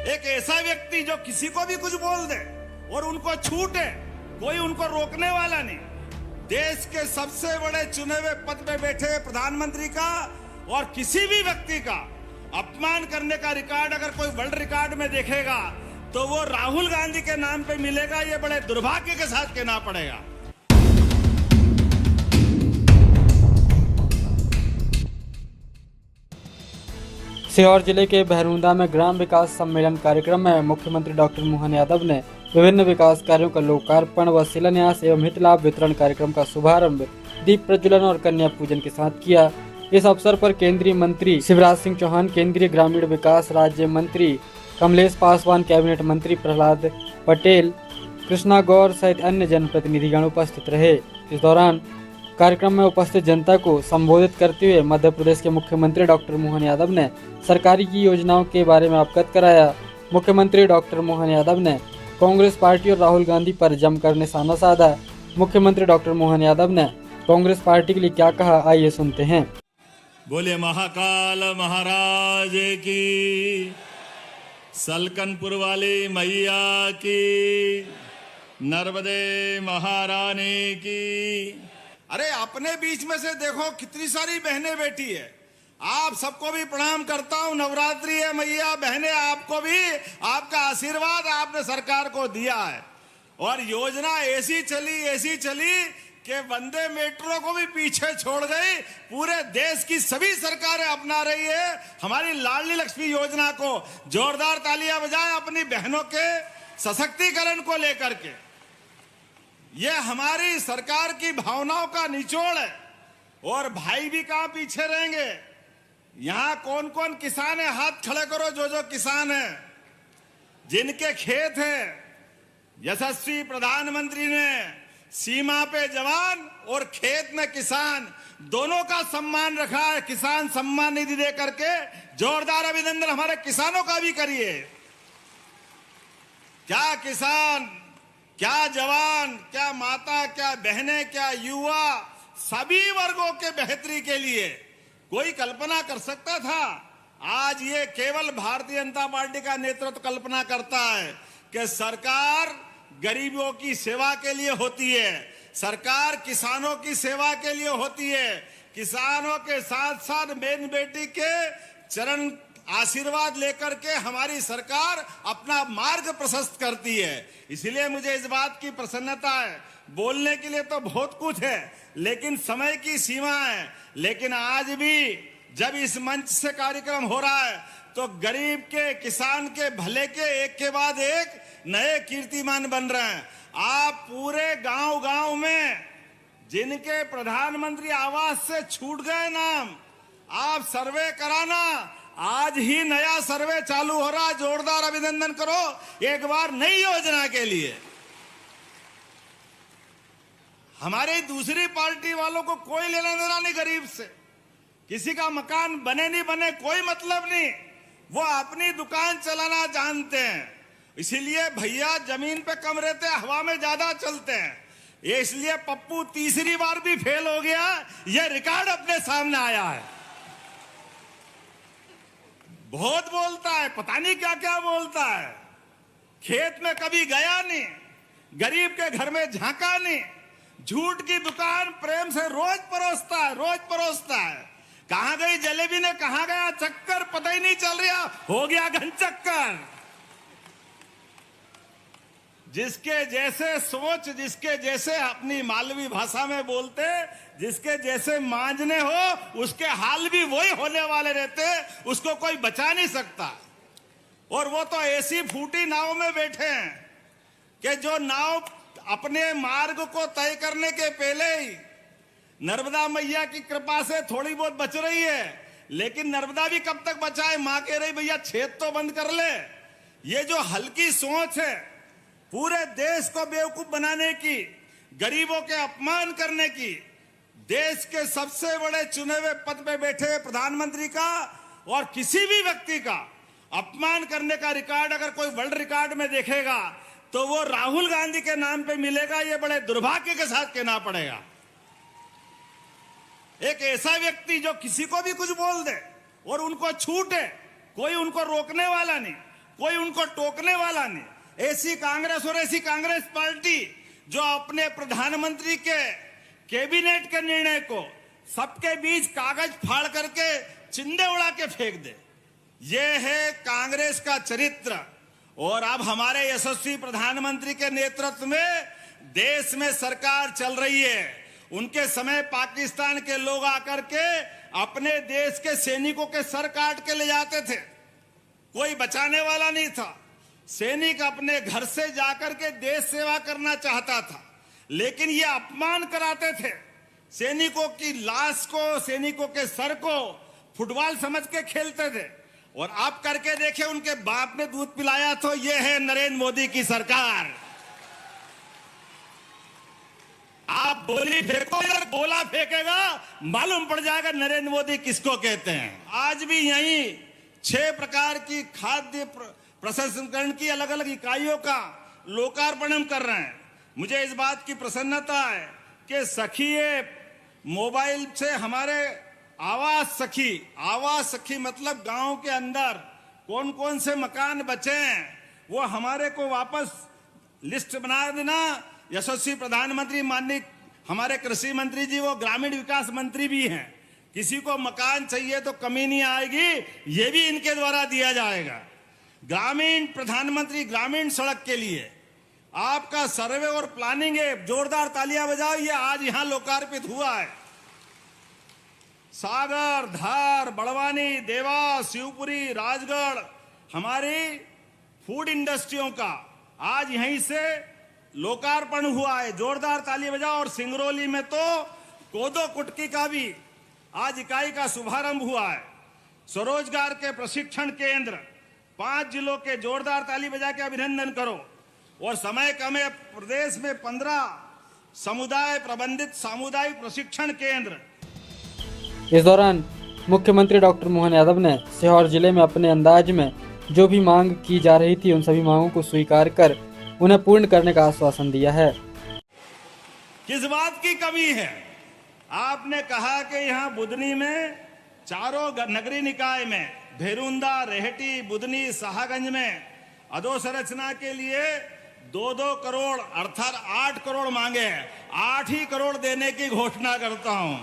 एक ऐसा व्यक्ति जो किसी को भी कुछ बोल दे और उनको छूट है, कोई उनको रोकने वाला नहीं। देश के सबसे बड़े चुने हुए पद पे बैठे प्रधानमंत्री का और किसी भी व्यक्ति का अपमान करने का रिकॉर्ड अगर कोई वर्ल्ड रिकॉर्ड में देखेगा तो वो राहुल गांधी के नाम पे मिलेगा। ये बड़े दुर्भाग्य के साथ कहना पड़ेगा। सीहोर जिले के बहरूंदा में ग्राम विकास सम्मेलन कार्यक्रम में मुख्यमंत्री डॉक्टर मोहन यादव ने विभिन्न विकास कार्यों का लोकार्पण व शिलान्यास एवं हित लाभ वितरण कार्यक्रम का शुभारंभ दीप प्रज्वलन और कन्या पूजन के साथ किया। इस अवसर पर केंद्रीय मंत्री शिवराज सिंह चौहान, केंद्रीय ग्रामीण विकास राज्य मंत्री कमलेश पासवान, कैबिनेट मंत्री प्रहलाद पटेल, कृष्णा गौर सहित अन्य जनप्रतिनिधिगण उपस्थित रहे। इस दौरान कार्यक्रम में उपस्थित जनता को संबोधित करते हुए मध्य प्रदेश के मुख्यमंत्री डॉक्टर मोहन यादव ने सरकारी की योजनाओं के बारे में अवगत कराया। मुख्यमंत्री डॉक्टर मोहन यादव ने कांग्रेस पार्टी और राहुल गांधी पर जमकर निशाना साधा। मुख्यमंत्री डॉक्टर मोहन यादव ने कांग्रेस पार्टी के लिए क्या कहा, आइए सुनते हैं। बोले महाकाल महाराज की, सलकनपुर वाली मैया की, नर्मदे महारानी की। अरे अपने बीच में से देखो कितनी सारी बहनें बैठी है। आप सबको भी प्रणाम करता हूं। नवरात्रि है मैया, बहनें आपको भी आपका आशीर्वाद आपने सरकार को दिया है। और योजना ऐसी चली कि वंदे मेट्रो को भी पीछे छोड़ गई। पूरे देश की सभी सरकारें अपना रही है हमारी लाडली लक्ष्मी योजना को। जोरदार तालियां बजाएं अपनी बहनों के सशक्तिकरण को लेकर के। ये हमारी सरकार की भावनाओं का निचोड़ है। और भाई भी कहां पीछे रहेंगे। यहां कौन कौन किसान है, हाथ खड़े करो जो किसान है, जिनके खेत हैं। यशस्वी प्रधानमंत्री ने सीमा पे जवान और खेत में किसान दोनों का सम्मान रखा है। किसान सम्मान निधि दे करके जोरदार अभिनंदन हमारे किसानों का भी करिए। क्या किसान, क्या जवान, क्या माता, क्या बहनें, क्या युवा, सभी वर्गों के बेहतरी के लिए कोई कल्पना कर सकता था? आज ये केवल भारतीय जनता पार्टी का नेतृत्व कल्पना करता है कि सरकार गरीबों की सेवा के लिए होती है, सरकार किसानों की सेवा के लिए होती है। किसानों के साथ साथ बहन बेटी के चरण आशीर्वाद लेकर के हमारी सरकार अपना मार्ग प्रशस्त करती है। इसलिए मुझे इस बात की प्रसन्नता है। बोलने के लिए तो बहुत कुछ है लेकिन समय की सीमा है। लेकिन आज भी जब इस मंच से कार्यक्रम हो रहा है तो गरीब के, किसान के भले के एक के बाद एक नए कीर्तिमान बन रहे हैं। आप पूरे गांव में जिनके प्रधानमंत्री आवास से छूट गए नाम, आप सर्वे कराना। आज ही नया सर्वे चालू हो रहा है। जोरदार अभिनंदन करो एक बार नई योजना के लिए। हमारे दूसरी पार्टी वालों को कोई लेना देना नहीं गरीब से। किसी का मकान बने नहीं बने कोई मतलब नहीं, वो अपनी दुकान चलाना जानते हैं। इसीलिए भैया जमीन पे कम रहते हैं, हवा में ज्यादा चलते हैं। ये इसलिए पप्पू तीसरी बार भी फेल हो गया। ये रिकॉर्ड अपने सामने आया है। बहुत बोलता है, पता नहीं क्या क्या बोलता है। खेत में कभी गया नहीं, गरीब के घर में झांका नहीं, झूठ की दुकान प्रेम से रोज परोसता है। कहां गई जलेबी ने, कहां गया चक्कर, पता ही नहीं चल रहा, हो गया घन चक्कर। जिसके जैसे सोच, जिसके जैसे अपनी मालवी भाषा में बोलते, जिसके जैसे मांझने हो उसके हाल भी वही होने वाले रहते। उसको कोई बचा नहीं सकता। और वो तो ऐसी फूटी नाव में बैठे हैं कि जो नाव अपने मार्ग को तय करने के पहले ही नर्मदा मैया की कृपा से थोड़ी बहुत बच रही है। लेकिन नर्मदा भी कब तक बचाए? मां कह रही भैया छेद तो बंद कर ले। ये जो हल्की सोच है पूरे देश को बेवकूफ बनाने की, गरीबों के अपमान करने की, देश के सबसे बड़े चुने हुए पद पे बैठे प्रधानमंत्री का और किसी भी व्यक्ति का अपमान करने का रिकॉर्ड अगर कोई वर्ल्ड रिकॉर्ड में देखेगा तो वो राहुल गांधी के नाम पे मिलेगा। ये बड़े दुर्भाग्य के साथ कहना पड़ेगा। एक ऐसा व्यक्ति जो किसी को भी कुछ बोल दे और उनको छूट है, कोई उनको रोकने वाला नहीं, कोई उनको टोकने वाला नहीं। ऐसी कांग्रेस और ऐसी कांग्रेस पार्टी जो अपने प्रधानमंत्री के कैबिनेट के निर्णय को सबके बीच कागज फाड़ करके चिंदे उड़ा के फेंक दे, ये है कांग्रेस का चरित्र। और अब हमारे यशस्वी प्रधानमंत्री के नेतृत्व में देश में सरकार चल रही है। उनके समय पाकिस्तान के लोग आकर के अपने देश के सैनिकों के सर काट के ले जाते थे, कोई बचाने वाला नहीं था। सैनिक अपने घर से जाकर के देश सेवा करना चाहता था, लेकिन ये अपमान कराते थे। सैनिकों की लाश को, सैनिकों के सर को फुटबॉल समझ के खेलते थे। और आप करके देखे, उनके बाप ने दूध पिलाया। तो ये है नरेंद्र मोदी की सरकार। आप बोली फेंको या गोला फेंकेगा, मालूम पड़ जाएगा नरेंद्र मोदी किसको कहते हैं। आज भी यही 6 प्रकार की खाद्य प्रसंस्करण की अलग अलग इकाइयों का लोकार्पण हम कर रहे हैं। मुझे इस बात की प्रसन्नता है कि सखी मोबाइल से हमारे आवास सखी मतलब गांव के अंदर कौन कौन से मकान बचे हैं वो हमारे को वापस लिस्ट बना देना। यशस्वी प्रधानमंत्री माननीय हमारे कृषि मंत्री जी वो ग्रामीण विकास मंत्री भी हैं। किसी को मकान चाहिए तो कमी नहीं आएगी, ये भी इनके द्वारा दिया जाएगा। ग्रामीण प्रधानमंत्री ग्रामीण सड़क के लिए आपका सर्वे और प्लानिंग है, जोरदार तालियां बजाओ। ये आज यहां लोकार्पित हुआ है। सागर, धार, बड़वानी, देवास, शिवपुरी, राजगढ़ हमारी फूड इंडस्ट्रियों का आज यहीं से लोकार्पण हुआ है। जोरदार ताली बजाओ। और सिंगरौली में तो कोदो कुटकी का भी आज इकाई का शुभारंभ हुआ है। स्वरोजगार के प्रशिक्षण केंद्र 5 जिलों के जोरदार ताली बजा के अभिनंदन करो। और समय कम है, प्रदेश में 15 समुदाय प्रबंधित सामुदायिक प्रशिक्षण केंद्र। इस दौरान मुख्यमंत्री डॉक्टर मोहन यादव ने सीहोर जिले में अपने अंदाज में जो भी मांग की जा रही थी उन सभी मांगों को स्वीकार कर उन्हें पूर्ण करने का आश्वासन दिया है। किस बात की कमी है? आपने कहा कि यहाँ बुधनी में चारों नगरीय निकाय में भेरुंदा, रेहटी, बुधनी, शाहगंज में अधोसंरचना के लिए 2-2 करोड़ अर्थात 8 करोड़ मांगे हैं। 8 ही करोड़ देने की घोषणा करता हूं।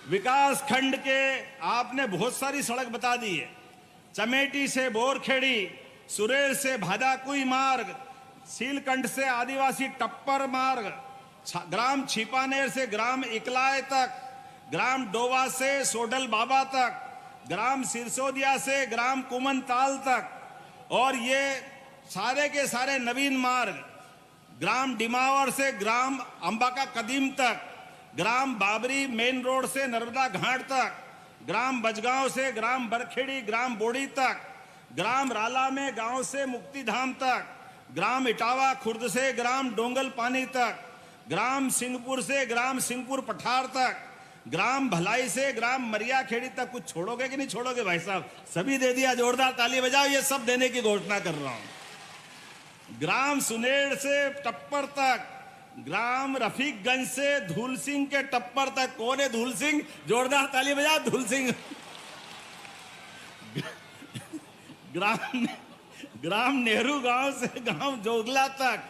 विकास खंड के आपने बहुत सारी सड़क बता दी है। चमेटी से बोरखेड़ी, सुरेश से भादाकुई मार्ग, सीलकंठ से आदिवासी टप्पर मार्ग, ग्राम छिपानेर से ग्राम इकलाय तक, ग्राम डोवा से सोडल बाबा तक, ग्राम सिरसोदिया से ग्राम कुमनताल तक, और ये सारे के सारे नवीन मार्ग, ग्राम डिमावर से ग्राम अंबाका कदीम तक, ग्राम बाबरी मेन रोड से नर्मदा घाट तक, ग्राम बजगांव से ग्राम बरखेड़ी ग्राम बोड़ी तक, ग्राम राला में गांव से मुक्तिधाम तक, ग्राम इटावा खुर्द से ग्राम डोंगल पानी तक, ग्राम सिंहपुर से ग्राम सिंहपुर पठार तक, ग्राम भलाई से ग्राम मरिया खेड़ी तक। कुछ छोड़ोगे कि नहीं छोड़ोगे भाई साहब? सभी दे दिया। जोरदार ताली बजाओ। ये सब देने की घोषणा कर रहा हूं। ग्राम सुनेड़ से टप्पर तक, ग्राम रफीकगंज से धूल सिंह के टप्पर तक। कौन है धूल सिंह? जोरदार ताली बजाओ। धूल सिंह। ग्राम नेहरू गांव से गांव जोगला तक,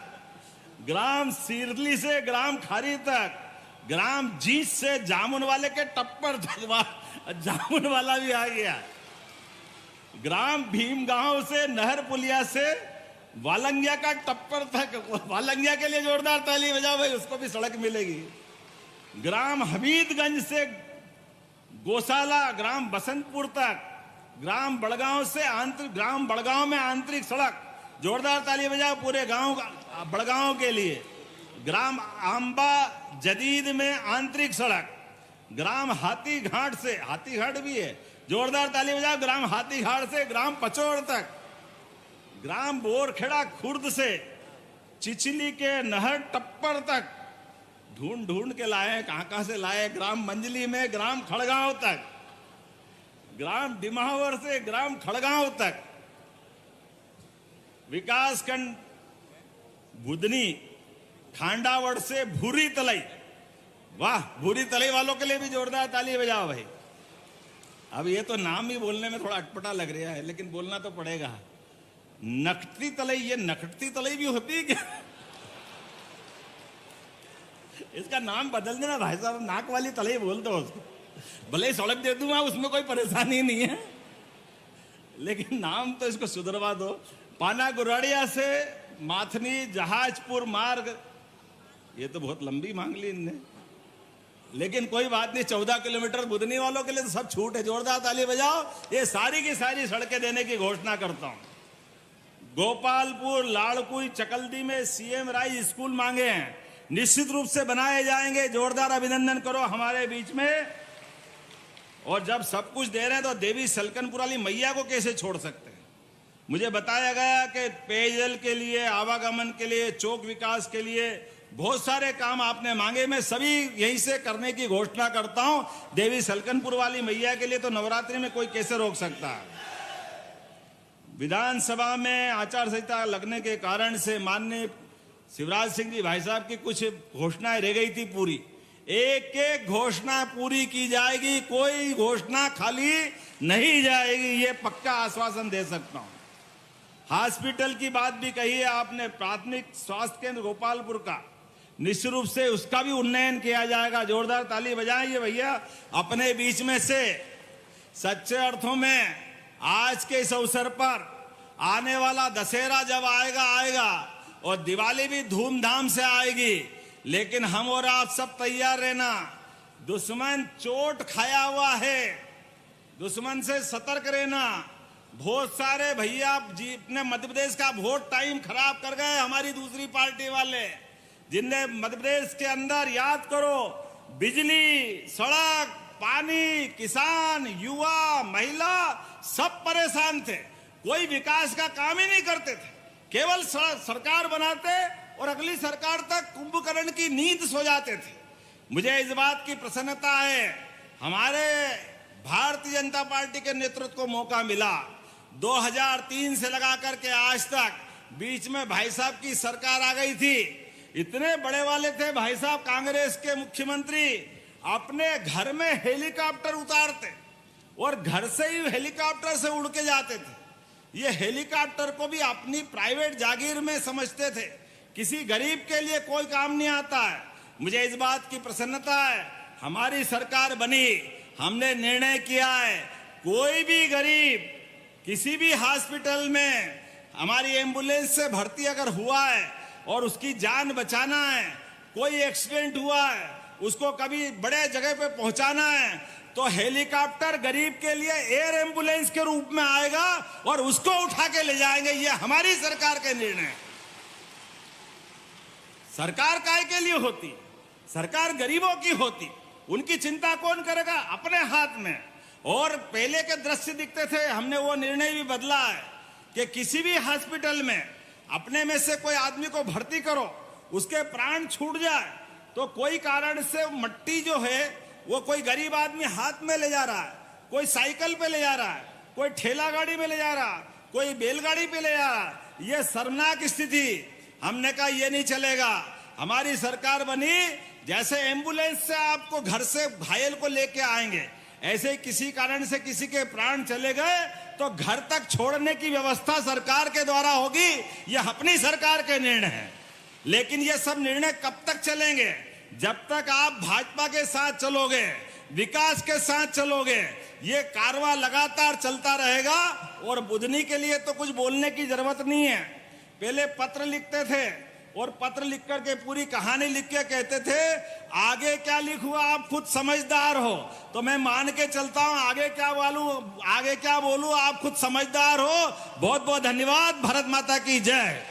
ग्राम सिरली से ग्राम खारी तक, ग्राम जीत से जामुन वाले के टप्पर तक। जामुन वाला भी आ गया। ग्राम भीम गांव से नहर पुलिया से वालंगिया का टप्पर तक। वालंगिया के लिए जोरदार ताली बजाओ भाई, उसको भी सड़क मिलेगी। ग्राम हमीदगंज से गौशाला ग्राम बसंतपुर तक, ग्राम बड़गांव से ग्राम बड़गांव में आंतरिक सड़क। जोरदार ताली बजाओ पूरे गांव बड़गांव के लिए। ग्राम आंबा जदीद में आंतरिक सड़क। ग्राम हाथी घाट से, हाथी घाट भी है, जोरदार ताली बजाओ। ग्राम हाथी घाट से ग्राम पचोड़ तक। ग्राम बोरखेड़ा खुर्द से चिचली के नहर टप्पर तक। ढूंढ ढूंढ के लाए, कहां से लाए। ग्राम मंजली में ग्राम खड़गांव तक, ग्राम डिमावर से ग्राम खड़गांव तक। विकासखंड बुधनी खांडावड़ से भूरी तलई। वाह, भूरी तलई वालों के लिए भी जोरदार ताली बजाओ भाई। अब ये तो नाम ही बोलने में थोड़ा अटपटा लग रहा है, लेकिन बोलना तो पड़ेगा। नकटी तलई, ये नकटी तलई भी होती है क्या? इसका नाम बदल देना भाई साहब, नाक वाली तलई बोल दो उसको, भले ही सड़क दे दूंगा, उसमें कोई परेशानी नहीं है, लेकिन नाम तो इसको सुधरवा दो। पाना गुराड़िया से माथनी जहाजपुर मार्ग, ये तो बहुत लंबी मांग ली इनने, लेकिन कोई बात नहीं, 14 किलोमीटर बुधनी वालों के लिए तो सब छूट है। जोरदार ताली बजाओ। ये सारी की सारी सड़कें देने की घोषणा करता हूं। गोपालपुर, लाड़कुई, चकल्दी में सीएम राइज स्कूल मांगे हैं, निश्चित रूप से बनाए जाएंगे। जोरदार अभिनंदन करो हमारे बीच में। और जब सब कुछ दे रहे हैं तो देवी सलकनपुर वाली मैया को कैसे छोड़ सकते हैं? मुझे बताया गया कि पेयजल के लिए, आवागमन के लिए, चौक विकास के लिए बहुत सारे काम आपने मांगे, मैं सभी यहीं से करने की घोषणा करता हूं। देवी सलकनपुर वाली मैया के लिए तो नवरात्रि में कोई कैसे रोक सकता है? विधानसभा में आचार संहिता लगने के कारण से माननीय शिवराज सिंह जी भाई साहब की कुछ घोषणाएं रह गई थी पूरी। एक एक घोषणा पूरी की जाएगी, कोई घोषणा खाली नहीं जाएगी, ये पक्का आश्वासन दे सकता हूं। हॉस्पिटल की बात भी कही है आपने, प्राथमिक स्वास्थ्य केंद्र गोपालपुर का, निश्चित रूप से उसका भी उन्नयन किया जाएगा। जोरदार ताली बजाएं ये भैया अपने बीच में से। सच्चे अर्थों में आज के इस अवसर पर आने वाला दशहरा जब आएगा और दिवाली भी धूमधाम से आएगी, लेकिन हम और आप सब तैयार रहना। दुश्मन चोट खाया हुआ है, दुश्मन से सतर्क रहना। बहुत सारे भैया जी अपने मध्य प्रदेश का वोट टाइम खराब कर गए, हमारी दूसरी पार्टी वाले, जिनने मध्य प्रदेश के अंदर, याद करो, बिजली, सड़क, पानी, किसान, युवा, महिला सब परेशान थे। कोई विकास का काम ही नहीं करते थे, केवल सरकार बनाते और अगली सरकार तक कुंभकर्ण की नींद सो जाते थे। मुझे इस बात की प्रसन्नता है, हमारे भारतीय जनता पार्टी के नेतृत्व को मौका मिला। 2003 से लगा करके आज तक बीच में भाई साहब की सरकार आ गई थी। इतने बड़े वाले थे भाई साहब, कांग्रेस के मुख्यमंत्री अपने घर में हेलीकॉप्टर उतारते और घर से ही हेलीकॉप्टर से उड़ के जाते थे। ये हेलीकॉप्टर को भी अपनी प्राइवेट जागीर में समझते थे, किसी गरीब के लिए कोई काम नहीं आता है। मुझे इस बात की प्रसन्नता है, हमारी सरकार बनी, हमने निर्णय किया है, कोई भी गरीब किसी भी हॉस्पिटल में हमारी एम्बुलेंस से भर्ती अगर हुआ है और उसकी जान बचाना है, कोई एक्सीडेंट हुआ है, उसको कभी बड़े जगह पे पहुंचाना है, तो हेलीकॉप्टर गरीब के लिए एयर एम्बुलेंस के रूप में आएगा और उसको उठा के ले जाएंगे। ये हमारी सरकार के निर्णय। सरकार काय के लिए होती? सरकार गरीबों की होती, उनकी चिंता कौन करेगा? अपने हाथ में। और पहले के दृश्य दिखते थे, हमने वो निर्णय भी बदला है कि किसी भी हॉस्पिटल में अपने में से कोई आदमी को भर्ती करो, उसके प्राण छूट जाए तो कोई कारण से मट्टी जो है वो कोई गरीब आदमी हाथ में ले जा रहा है, कोई साइकिल पे ले जा रहा है, कोई ठेला गाड़ी में ले जा रहा है, कोई बैलगाड़ी पे ले जा रहा है। ये शर्मनाक स्थिति। हमने कहा ये नहीं चलेगा। हमारी सरकार बनी, जैसे एम्बुलेंस से आपको घर से घायल को लेके आएंगे, ऐसे ही किसी कारण से किसी के प्राण चले गए तो घर तक छोड़ने की व्यवस्था सरकार के द्वारा होगी। यह अपनी सरकार के निर्णय है। लेकिन ये सब निर्णय कब तक चलेंगे? जब तक आप भाजपा के साथ चलोगे, विकास के साथ चलोगे, ये कारवां लगातार चलता रहेगा। और बुधनी के लिए तो कुछ बोलने की जरूरत नहीं है। पहले पत्र लिखते थे और पत्र लिख करके पूरी कहानी लिख के कहते थे आगे क्या लिखूं आप खुद समझदार हो। तो मैं मान के चलता हूं, आगे क्या बोलूं आप खुद समझदार हो। बहुत बहुत धन्यवाद। भारत माता की जय।